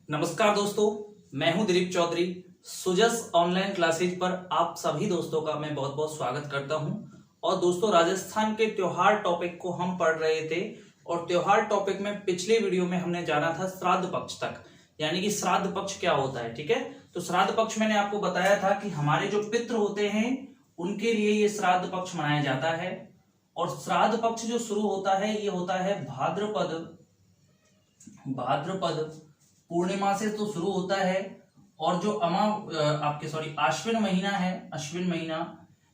नमस्कार दोस्तों, मैं हूं दिलीप चौधरी। सुजस ऑनलाइन क्लासेज पर आप सभी दोस्तों का मैं बहुत बहुत स्वागत करता हूं। और दोस्तों, राजस्थान के त्योहार टॉपिक को हम पढ़ रहे थे और त्योहार टॉपिक में पिछले वीडियो में हमने जाना था श्राद्ध पक्ष तक, यानी कि श्राद्ध पक्ष क्या होता है। ठीक है, तो श्राद्ध पक्ष मैंने आपको बताया था कि हमारे जो पितृ होते हैं उनके लिए ये श्राद्ध पक्ष मनाया जाता है। और श्राद्ध पक्ष जो शुरू होता है ये होता है भाद्रपद पूर्णिमा से तो शुरू होता है। और जो आश्विन महीना है, अश्विन महीना,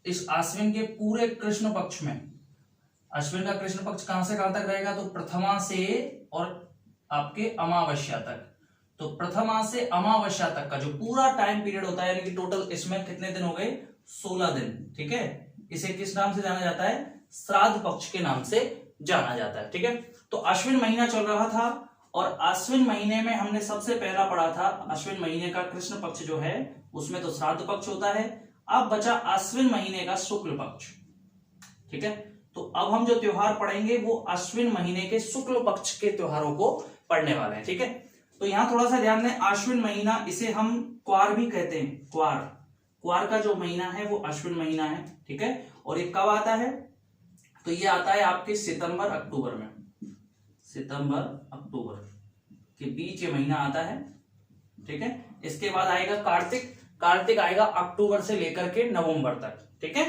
इस आश्विन के पूरे कृष्ण पक्ष में, अश्विन का कृष्ण पक्ष कहां से कहां तक रहेगा, तो प्रथमा से और आपके अमावस्या तक। तो प्रथमा से अमावस्या तक का जो पूरा टाइम पीरियड होता है, यानी कि टोटल इसमें कितने दिन हो गए, 16 दिन। ठीक है, इसे किस नाम से जाना जाता है, श्राद्ध पक्ष के नाम से जाना जाता है। ठीक है, तो अश्विन महीना चल रहा था और अश्विन महीने में हमने सबसे पहला पढ़ा था अश्विन महीने का कृष्ण पक्ष जो है उसमें तो श्राद्ध पक्ष होता है। अब बचा अश्विन महीने का शुक्ल पक्ष। ठीक है, तो अब हम जो त्योहार पढ़ेंगे वो अश्विन महीने के शुक्ल पक्ष के त्योहारों को पढ़ने वाले हैं। ठीक है, तो यहां थोड़ा सा ध्यान दें, अश्विन महीना इसे हम क्वार भी कहते हैं। क्वार का जो महीना है वो अश्विन महीना है। ठीक है, और ये कब आता है, तो ये आता है आपके सितंबर अक्टूबर में, सितंबर अक्टूबर के बीच ये महीना आता है। ठीक है, इसके बाद आएगा कार्तिक आएगा अक्टूबर से लेकर के नवंबर तक। ठीक है,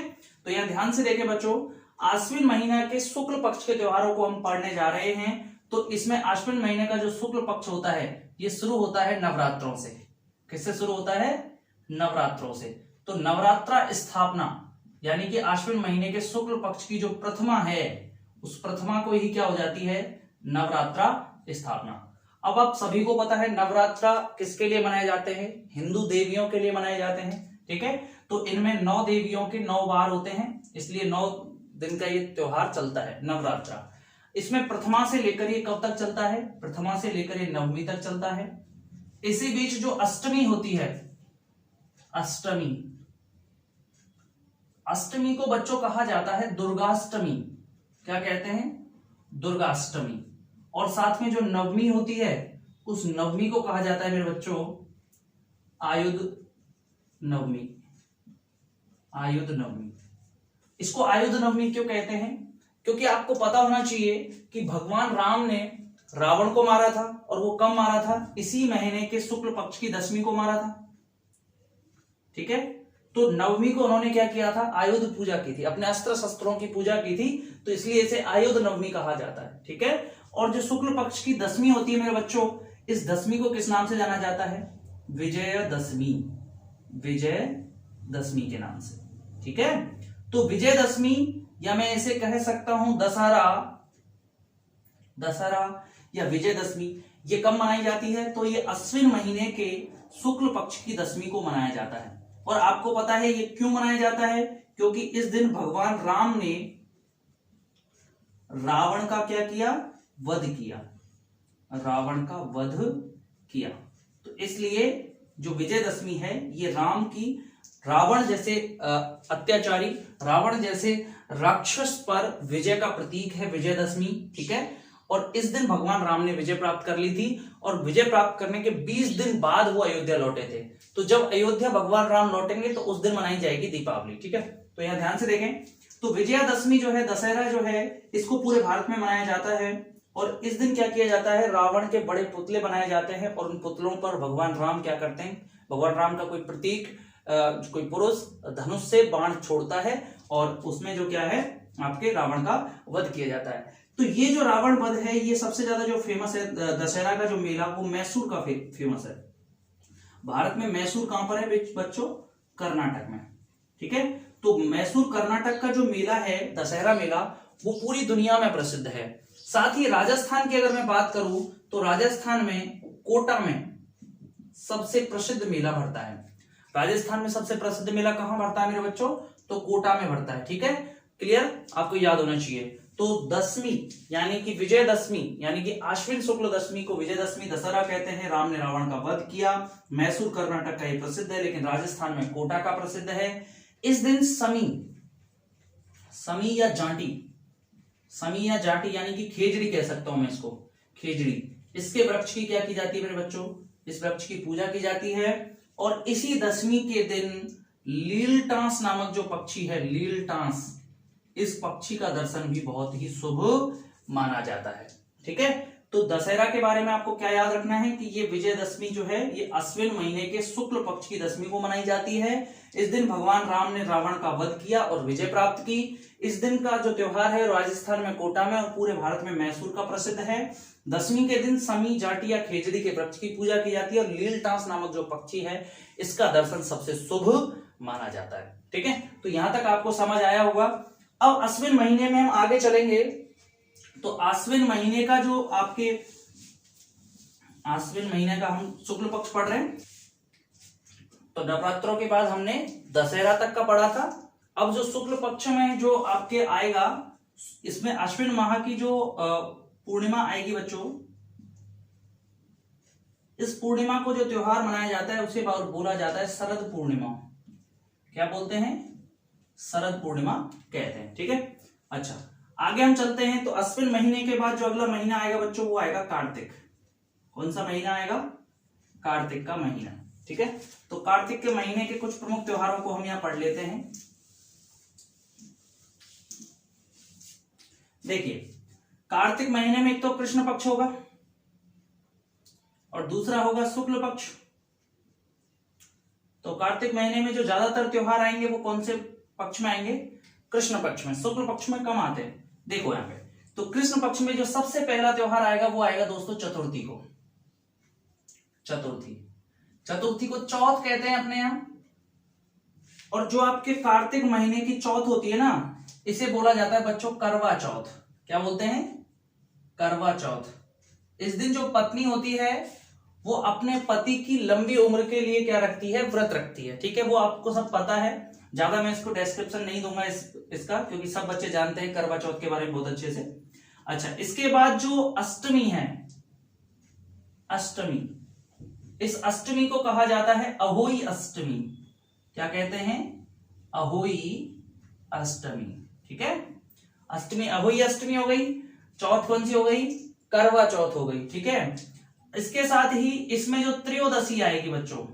तो यहां ध्यान से देखें बच्चों, आश्विन महीना के शुक्ल पक्ष के त्योहारों को हम पढ़ने जा रहे हैं। तो इसमें आश्विन महीने का जो शुक्ल पक्ष होता है ये शुरू होता है नवरात्रों से। किससे शुरू होता है, नवरात्रों से। तो नवरात्रा स्थापना यानी कि आश्विन महीने के शुक्ल पक्ष की जो प्रथमा है उस प्रथमा को ही क्या हो जाती है, नवरात्रा स्थापना। अब आप सभी को पता है नवरात्रा किसके लिए मनाए जाते हैं, हिंदू देवियों के लिए मनाए जाते हैं। ठीक है, तो इनमें 9 देवियों के 9 वार होते हैं, इसलिए 9 दिन का ये त्योहार चलता है नवरात्रा। इसमें प्रथमा से लेकर ये कब तक चलता है, प्रथमा से लेकर ये नवमी तक चलता है। इसी बीच जो अष्टमी होती है, अष्टमी को बच्चों कहा जाता है दुर्गाष्टमी। क्या कहते हैं, दुर्गाष्टमी। और साथ में जो नवमी होती है उस नवमी को कहा जाता है मेरे बच्चों आयुध नवमी। इसको आयुध नवमी क्यों कहते हैं, क्योंकि आपको पता होना चाहिए कि भगवान राम ने रावण को मारा था और वो कब मारा था, इसी महीने के शुक्ल पक्ष की 10वीं को मारा था। ठीक है, तो नवमी को उन्होंने क्या किया था, आयुध पूजा की थी, अपने अस्त्र शस्त्रों की पूजा की थी, तो इसलिए इसे आयुध नवमी कहा जाता है। ठीक है, और जो शुक्ल पक्ष की 10वीं होती है मेरे बच्चों, इस 10वीं को किस नाम से जाना जाता है, विजयदशमी के नाम से। ठीक है, तो विजयदशमी या मैं इसे कह सकता हूं दशहरा या विजयदशमी, ये कब मनाई जाती है, तो ये अश्विन महीने के शुक्ल पक्ष की 10वीं को मनाया जाता है। और आपको पता है ये क्यों मनाया जाता है, क्योंकि इस दिन भगवान राम ने रावण का क्या किया, वध किया, रावण का वध किया। तो इसलिए जो विजयदशमी है ये राम की, रावण जैसे अत्याचारी, रावण जैसे राक्षस पर विजय का प्रतीक है विजयदशमी। ठीक है, और इस दिन भगवान राम ने विजय प्राप्त कर ली थी और विजय प्राप्त करने के 20 दिन बाद वो अयोध्या लौटे थे। तो जब अयोध्या भगवान राम लौटेंगे तो उस दिन मनाई जाएगी दीपावली। ठीक है, तो यहां ध्यान से देखें, तो विजयादशमी जो है, दशहरा जो है, इसको पूरे भारत में मनाया जाता है। और इस दिन क्या किया जाता है, रावण के बड़े पुतले बनाए जाते हैं और उन पुतलों पर भगवान राम क्या करते हैं, भगवान राम का कोई प्रतीक, कोई पुरुष धनुष से बाण छोड़ता है और उसमें जो क्या है आपके रावण का वध किया जाता है। तो ये जो रावण वध है ये सबसे ज्यादा जो फेमस है, दशहरा का जो मेला वो मैसूर का फेमस है। भारत में मैसूर कहां पर है बच्चों, कर्नाटक में। ठीक है, तो मैसूर कर्नाटक का जो मेला है, दशहरा मेला, वो पूरी दुनिया में प्रसिद्ध है। साथ ही राजस्थान की अगर मैं बात करूं तो राजस्थान में कोटा में सबसे प्रसिद्ध मेला भरता है। राजस्थान में सबसे प्रसिद्ध मेला कहां भरता है मेरे बच्चों, तो कोटा में भरता है। ठीक है, क्लियर, आपको याद होना चाहिए। तो 10वीं यानी कि विजयदशमी यानी कि आश्विन शुक्ल 10वीं को विजयदशमी दशहरा कहते हैं। राम ने रावण का वध किया। मैसूर कर्नाटक का ये प्रसिद्ध है, लेकिन राजस्थान में कोटा का प्रसिद्ध है। इस दिन समी या जाटी यानी कि खेजड़ी कह सकता हूं मैं इसको, खेजड़ी, इसके वृक्ष की क्या की जाती है मेरे बच्चों, इस वृक्ष की पूजा की जाती है। और इसी दशमी के दिन लीलटांस नामक जो पक्षी है, लीलटांस, इस पक्षी का दर्शन भी बहुत ही शुभ माना जाता है। ठीक है, तो दशहरा के बारे में आपको क्या याद रखना है कि ये विजयदशमी जो है ये अश्विन महीने के शुक्ल पक्ष की दशमी को मनाई जाती है। इस दिन भगवान राम ने रावण का वध किया और विजय प्राप्त की। इस दिन का जो त्योहार है राजस्थान में कोटा में और पूरे भारत में मैसूर का प्रसिद्ध है। दशमी के दिन समी, जाटी या खेजड़ी के वृक्ष की पूजा की जाती है और लीलटांस नामक जो पक्षी है इसका दर्शन सबसे शुभ माना जाता है। ठीक है, तो यहां तक आपको समझ आया होगा। अब अश्विन महीने में हम आगे चलेंगे। तो आश्विन महीने का जो आपके आश्विन महीने का हम शुक्ल पक्ष पढ़ रहे हैं। तो नवरात्रों के बाद हमने दशहरा तक का पढ़ा था। अब जो शुक्ल पक्ष में जो आपके आएगा, इसमें अश्विन माह की जो पूर्णिमा आएगी बच्चों, इस पूर्णिमा को जो त्योहार मनाया जाता है उसे बोला जाता है शरद पूर्णिमा। क्या बोलते हैं? शरद पूर्णिमा कहते हैं। ठीक है, अच्छा आगे हम चलते हैं। तो अश्विन महीने के बाद जो अगला महीना आएगा बच्चों वो आएगा कार्तिक। कौन सा महीना आएगा? कार्तिक का महीना। ठीक है, तो कार्तिक के महीने के कुछ प्रमुख त्योहारों को हम यहां पढ़ लेते हैं। देखिए, कार्तिक महीने में एक तो कृष्ण पक्ष होगा और दूसरा होगा शुक्ल पक्ष। तो कार्तिक महीने में जो ज्यादातर त्योहार आएंगे वो कौन से पक्ष में आएंगे? कृष्ण पक्ष में। शुक्ल पक्ष में कम आते हैं। देखो यहां पे, तो कृष्ण पक्ष में जो सबसे पहला त्योहार आएगा वो आएगा दोस्तों चतुर्थी को। चतुर्थी को चौथ कहते हैं अपने यहां। और जो आपके कार्तिक महीने की चौथ होती है ना, इसे बोला जाता है बच्चों करवा चौथ। क्या बोलते हैं? करवा चौथ। इस दिन जो पत्नी होती है वो अपने पति की लंबी उम्र के लिए क्या रखती है? व्रत रखती है। ठीक है, वो आपको सब पता है, ज्यादा मैं इसको डिस्क्रिप्शन नहीं दूंगा इसका, क्योंकि सब बच्चे जानते हैं करवा चौथ के बारे में बहुत अच्छे से। अच्छा, इसके बाद जो अष्टमी है, अष्टमी, इस अष्टमी को कहा जाता है अहोई अष्टमी। क्या कहते हैं? अहोई अष्टमी। ठीक है, अष्टमी अहोई अष्टमी हो गई। चौथ कौन सी हो गई? करवा चौथ हो गई। ठीक है, इसके साथ ही इसमें जो त्रयोदशी आएगी बच्चों,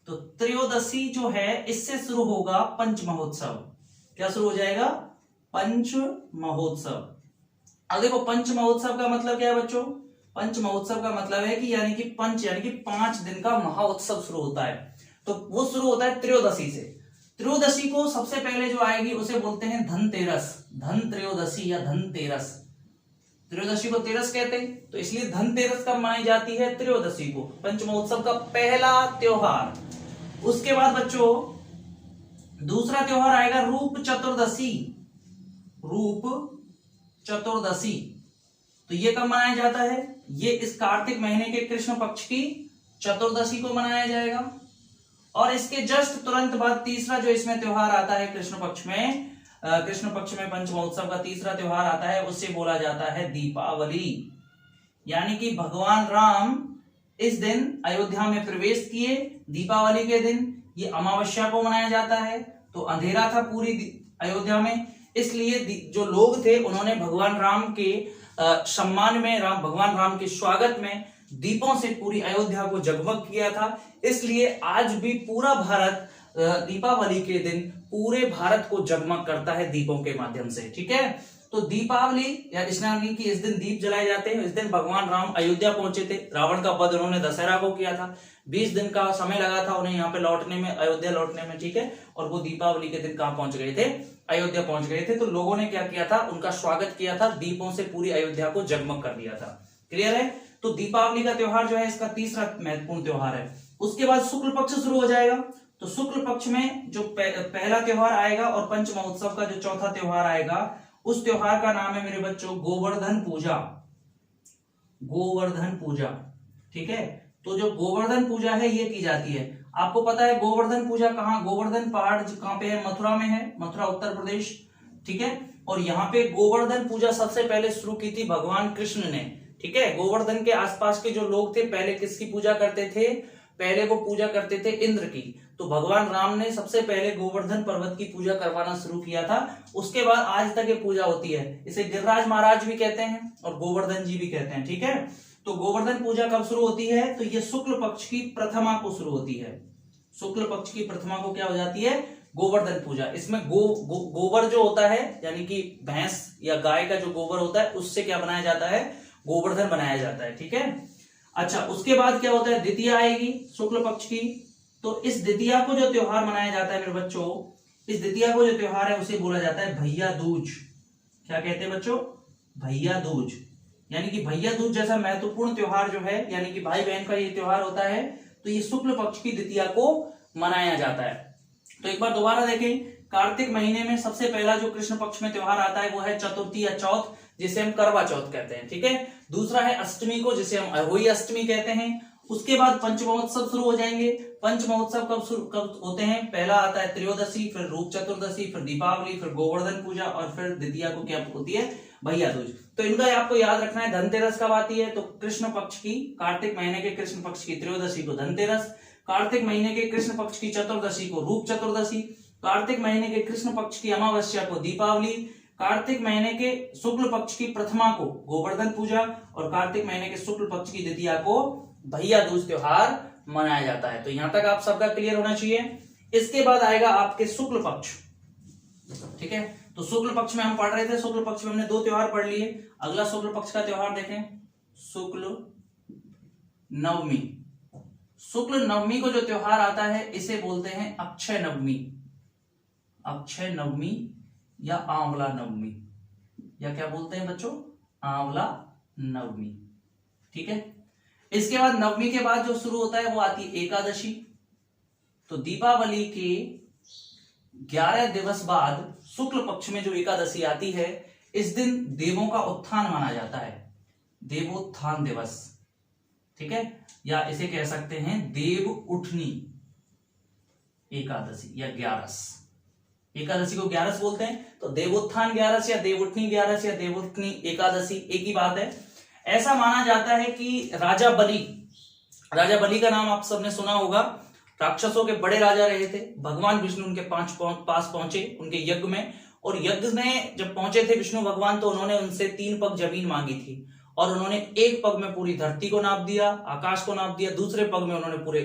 तो त्रयोदशी जो है इससे शुरू होगा पंच महोत्सव। क्या शुरू हो जाएगा? पंच महोत्सव। अब देखो, पंच महोत्सव का मतलब क्या है बच्चों? पंच महोत्सव का मतलब है कि यानी कि 5 दिन का महाउत्सव शुरू होता है। तो वो शुरू होता है त्रयोदशी से। त्रयोदशी को सबसे पहले जो आएगी उसे बोलते हैं धनतेरस। धन त्रयोदशी या धनतेरस। त्रयोदशी को तेरस कहते हैं, तो इसलिए धनतेरस कब मनाई जाती है? त्रयोदशी को, पंच महोत्सव का पहला त्योहार। उसके बाद बच्चों दूसरा त्योहार आएगा रूप चतुर्दशी। रूप चतुर्दशी, तो ये कब मनाया जाता है? ये इस कार्तिक महीने के कृष्ण पक्ष की चतुर्दशी को मनाया जाएगा। और इसके जस्ट तुरंत बाद तीसरा जो इसमें त्योहार आता है कृष्ण पक्ष में पंच महोत्सव का तीसरा त्योहार आता है, उसे बोला जाता है दीपावली। यानी कि भगवान राम इस दिन अयोध्या में प्रवेश किए। दीपावली के दिन ये अमावस्या को मनाया जाता है, तो अंधेरा था पूरी अयोध्या में, इसलिए जो लोग थे उन्होंने भगवान राम के सम्मान में, भगवान राम के स्वागत में दीपों से पूरी अयोध्या को जगमग किया था। इसलिए आज भी पूरा भारत दीपावली के दिन पूरे भारत को जगमग करता है दीपों के माध्यम से। ठीक है, तो दीपावली या स्नान की इस दिन दीप जलाए जाते हैं। इस दिन भगवान राम अयोध्या पहुंचे थे। रावण का वध उन्होंने दशहरा को किया था। 20 दिन का समय लगा था उन्हें यहाँ पे लौटने में, अयोध्या लौटने में। ठीक है, और वो दीपावली के दिन कहाँ पहुंच गए थे? अयोध्या पहुंच गए थे। तो लोगों ने क्या किया था? उनका स्वागत किया था, दीपों से पूरी अयोध्या को जगमग कर दिया था। क्लियर है? तो दीपावली का त्योहार जो है इसका तीसरा महत्वपूर्ण त्योहार है। उसके बाद शुक्ल पक्ष शुरू हो जाएगा। तो शुक्ल पक्ष में जो पहला त्योहार आएगा और पंच महोत्सव का जो चौथा त्योहार आएगा, उस त्योहार का नाम है मेरे बच्चों गोवर्धन पूजा। गोवर्धन पूजा। ठीक है, तो जो गोवर्धन पूजा है ये की जाती है। आपको पता है गोवर्धन पूजा कहाँ? गोवर्धन पहाड़ कहाँ पे है? मथुरा में है, मथुरा उत्तर प्रदेश। ठीक है, और यहाँ पे गोवर्धन पूजा सबसे पहले शुरू की थी भगवान कृष्ण ने। ठीक है, गोवर्धन के आसपास के जो लोग थे पहले किसकी पूजा करते थे? पहले वो पूजा करते थे इंद्र की। तो भगवान राम ने सबसे पहले गोवर्धन पर्वत की पूजा करवाना शुरू किया था। उसके बाद आज तक ये पूजा होती है। इसे गिरिराज महाराज भी कहते हैं और गोवर्धन जी भी कहते हैं। ठीक है, तो गोवर्धन पूजा कब शुरू होती है? तो ये शुक्ल पक्ष की प्रथमा को शुरू होती है। शुक्ल पक्ष की प्रथमा को क्या हो जाती है? गोवर्धन पूजा। इसमें गोबर जो होता है, यानी कि भैंस या गाय का जो गोबर होता है उससे क्या बनाया जाता है? गोवर्धन बनाया जाता है। ठीक है। अच्छा, उसके बाद क्या होता है? द्वितीया आएगी शुक्ल पक्ष की। तो इस द्वितीया को जो त्योहार मनाया जाता है मेरे बच्चों, इस द्वितीया को जो त्योहार है उसे बोला जाता है भैया दूज। क्या कहते हैं बच्चों? भैया दूज। यानी कि भैया दूज जैसा महत्वपूर्ण त्योहार जो है, यानी कि भाई बहन का ये त्योहार होता है, तो ये शुक्ल पक्ष की द्वितीया को मनाया जाता है। तो एक बार दोबारा देखें, कार्तिक महीने में सबसे पहला जो कृष्ण पक्ष में त्योहार आता है वो है चतुर्थी या चौथ, जिसे हम करवा चौथ कहते हैं। ठीक है। दूसरा है अष्टमी को, जिसे हम अहोई अष्टमी कहते हैं। उसके बाद पंच महोत्सव शुरू हो जाएंगे। पंच महोत्सव कब होते हैं? पहला आता है त्रयोदशी, फिर रूप चतुर्दशी, फिर दीपावली, फिर गोवर्धन पूजा और फिर द्वितीया को क्या होती है? भैया दूज। तो इनका आपको याद रखना है। धनतेरस कब आती है? तो कृष्ण पक्ष की, कार्तिक महीने के कृष्ण पक्ष की त्रयोदशी को धनतेरस, कार्तिक महीने के कृष्ण पक्ष की चतुर्दशी को रूप चतुर्दशी, कार्तिक महीने के कृष्ण पक्ष की अमावस्या को दीपावली, कार्तिक महीने के शुक्ल पक्ष की प्रथमा को गोवर्धन पूजा और कार्तिक महीने के शुक्ल पक्ष की द्वितीया को भैया दूज त्योहार मनाया जाता है। तो यहां तक आप सबका क्लियर होना चाहिए। इसके बाद आएगा आपके शुक्ल पक्ष। ठीक है। तो शुक्ल पक्ष में हम पढ़ रहे थे, शुक्ल पक्ष में हमने 2 त्योहार पढ़ लिए। अगला शुक्ल पक्ष का त्योहार देखें, शुक्ल नवमी। शुक्ल नवमी को जो त्योहार आता है इसे बोलते हैं अक्षय नवमी। अक्षय नवमी या आंवला नवमी, या क्या बोलते हैं बच्चों? आंवला नवमी। ठीक है। इसके बाद नवमी के बाद जो शुरू होता है वो आती है एकादशी। तो दीपावली के 11 दिवस बाद शुक्ल पक्ष में जो एकादशी आती है, इस दिन देवों का उत्थान माना जाता है, देवोत्थान दिवस। ठीक है। या इसे कह सकते हैं देव उठनी एकादशी या 11। एकादशी को 11 बोलते हैं। तो देवोत्थान 11 या देवउठनी 11 या देवउठनी एकादशी एक ही बात है। ऐसा माना जाता है कि राजा बलि का नाम आप सबने सुना होगा। राक्षसों के बड़े राजा रहे थे। भगवान विष्णु उनके पास पहुंचे उनके यज्ञ में, और यज्ञ में जब पहुंचे थे विष्णु भगवान, तो उन्होंने उनसे 3 पग जमीन मांगी थी, और उन्होंने एक पग में पूरी धरती को नाप दिया, आकाश को नाप दिया। दूसरे पग में उन्होंने पूरे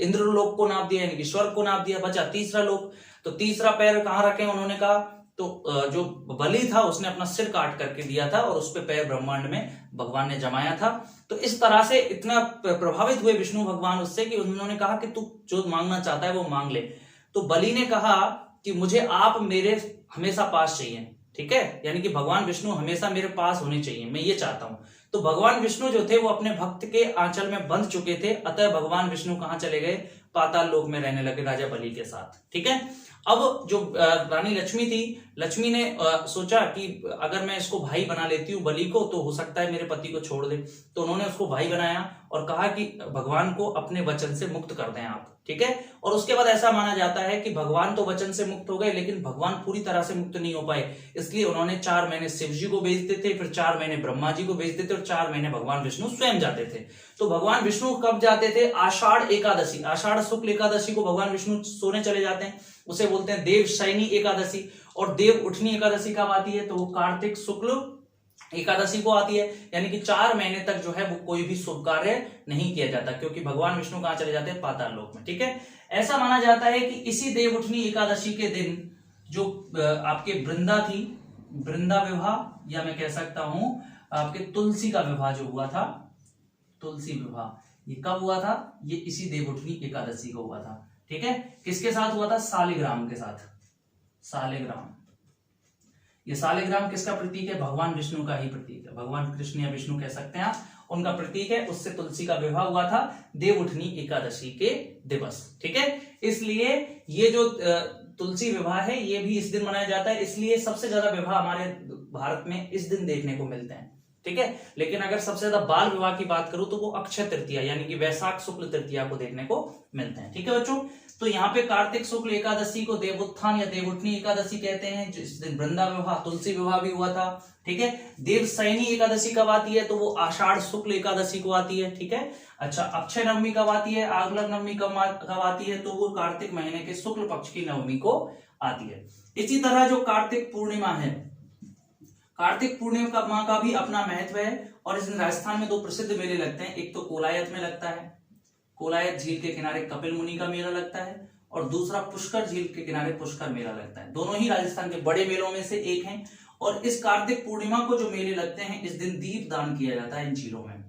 इंद्रलोक को नाप दिया, यानी कि स्वर्ग को नाप दिया। बचा तीसरा लोक। तो तीसरा पैर कहां रखे उन्होंने कहा, तो जो बलि था उसने अपना सिर काट करके दिया था और उस पे पैर ब्रह्मांड में भगवान ने जमाया था। तो इस तरह से इतना प्रभावित हुए विष्णु भगवान उससे कि उन्होंने कहा कि तू जो मांगना चाहता है वो मांग ले। तो बलि ने कहा कि मुझे आप मेरे हमेशा पास चाहिए। ठीक है। यानी कि भगवान विष्णु हमेशा मेरे पास होने चाहिए, मैं ये चाहता हूं। तो भगवान विष्णु जो थे वो अपने भक्त के आंचल में बंध चुके थे, अतः भगवान विष्णु कहां चले गए? पाताल लोक में रहने लगे राजा बलि के साथ। ठीक है। अब जो रानी लक्ष्मी थी, लक्ष्मी ने सोचा कि अगर मैं इसको भाई बना लेती हूँ बलि को, तो हो सकता है मेरे पति को छोड़ दे। तो उन्होंने उसको भाई बनाया और कहा कि भगवान को अपने वचन से मुक्त कर दें आप। ठीक है। और उसके बाद ऐसा माना जाता है कि भगवान तो वचन से मुक्त हो गए, लेकिन भगवान पूरी तरह से मुक्त नहीं हो पाए। इसलिए उन्होंने 4 महीने शिव जी को भेजते थे, फिर 4 महीने ब्रह्मा जी को भेजते थे, और 4 महीने भगवान विष्णु स्वयं जाते थे। तो भगवान विष्णु कब जाते थे? आषाढ़ एकादशी, आषाढ़ शुक्ल एकादशी को भगवान विष्णु सोने चले जाते हैं, उसे बोलते हैं देव शयनी एकादशी। और देव उठनी एकादशी कब आती है? तो वो कार्तिक शुक्ल एकादशी को आती है। यानी कि 4 महीने तक जो है वो कोई भी शुभ कार्य नहीं किया जाता, क्योंकि भगवान विष्णु कहां चले जाते हैं? पाताल लोक में। ठीक है। ऐसा माना जाता है कि इसी देवउठनी एकादशी के दिन जो आपके वृंदा थी, वृंदा विवाह, या मैं कह सकता हूं आपके तुलसी का विवाह जो हुआ था, तुलसी विवाह, ये कब हुआ था? ये इसी देवउठनी एकादशी को हुआ था। ठीक है। किसके साथ हुआ था? शालिग्राम के साथ। शालिग्राम, ये शालिग्राम किसका प्रतीक है? भगवान विष्णु का ही प्रतीक है। भगवान कृष्ण या विष्णु कह सकते हैं आप, उनका प्रतीक है। उससे तुलसी का विवाह हुआ था देवउठनी एकादशी के दिवस। ठीक है। इसलिए ये जो तुलसी विवाह है ये भी इस दिन मनाया जाता है। इसलिए सबसे ज्यादा विवाह हमारे भारत में इस दिन देखने को मिलते हैं। ठीक है। लेकिन अगर सबसे ज्यादा बाल विवाह की बात करूं तो वो अक्षय तृतीया यानी कि वैशाख शुक्ल तृतीया को देखने को मिलते हैं। ठीक है बच्चों। तो यहाँ पे कार्तिक शुक्ल एकादशी को देवोत्थान या देवउठनी एकादशी कहते हैं, जिस दिन वृंदा विवाह, तुलसी विवाह भी हुआ था। ठीक है। देवशयनी एकादशी कब आती है? तो वो आषाढ़ शुक्ल एकादशी को आती है। ठीक है। अच्छा, अक्षय नवमी कब आती है? आगलक नवमी कब आती है? तो वो कार्तिक महीने के शुक्ल पक्ष की नवमी को आती है। इसी तरह जो कार्तिक पूर्णिमा है, कार्तिक पूर्णिमा का भी अपना महत्व है और इस दिन राजस्थान में दो प्रसिद्ध मेले लगते हैं, एक तो कोलायत में लगता है, कोलायत झील के किनारे कपिल मुनि का मेला लगता है, और दूसरा पुष्कर झील के किनारे पुष्कर मेला लगता है। दोनों ही राजस्थान के बड़े मेलों में से एक हैं। और इस कार्तिक पूर्णिमा को जो मेले लगते हैं, इस दिन दीप दान किया जाता है इन झीलों में।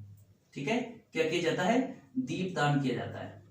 ठीक है, क्या किया जाता है? दीप दान किया जाता है।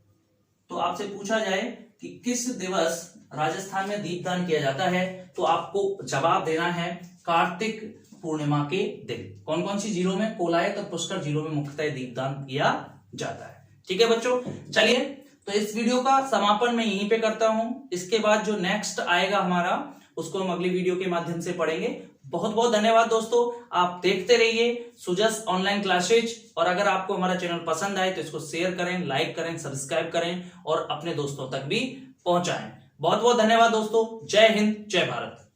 तो आपसे पूछा जाए कि किस दिवस राजस्थान में दीपदान किया जाता है, तो आपको जवाब देना है कार्तिक पूर्णिमा के दिन। कौन कौन सी झीलों में? कोलायत और पुष्कर झीलों में मुख्यतः दीपदान किया जाता है। ठीक है बच्चों, चलिए तो इस वीडियो का समापन मैं यहीं पे करता हूं। इसके बाद जो नेक्स्ट आएगा हमारा, उसको हम अगली वीडियो के माध्यम से पढ़ेंगे। बहुत बहुत धन्यवाद दोस्तों, आप देखते रहिए सुजस ऑनलाइन क्लासेज। और अगर आपको हमारा चैनल पसंद आए तो इसको शेयर करें, लाइक करें, सब्सक्राइब करें और अपने दोस्तों तक भी पहुंचाएं। बहुत बहुत धन्यवाद दोस्तों। जय हिंद, जय भारत।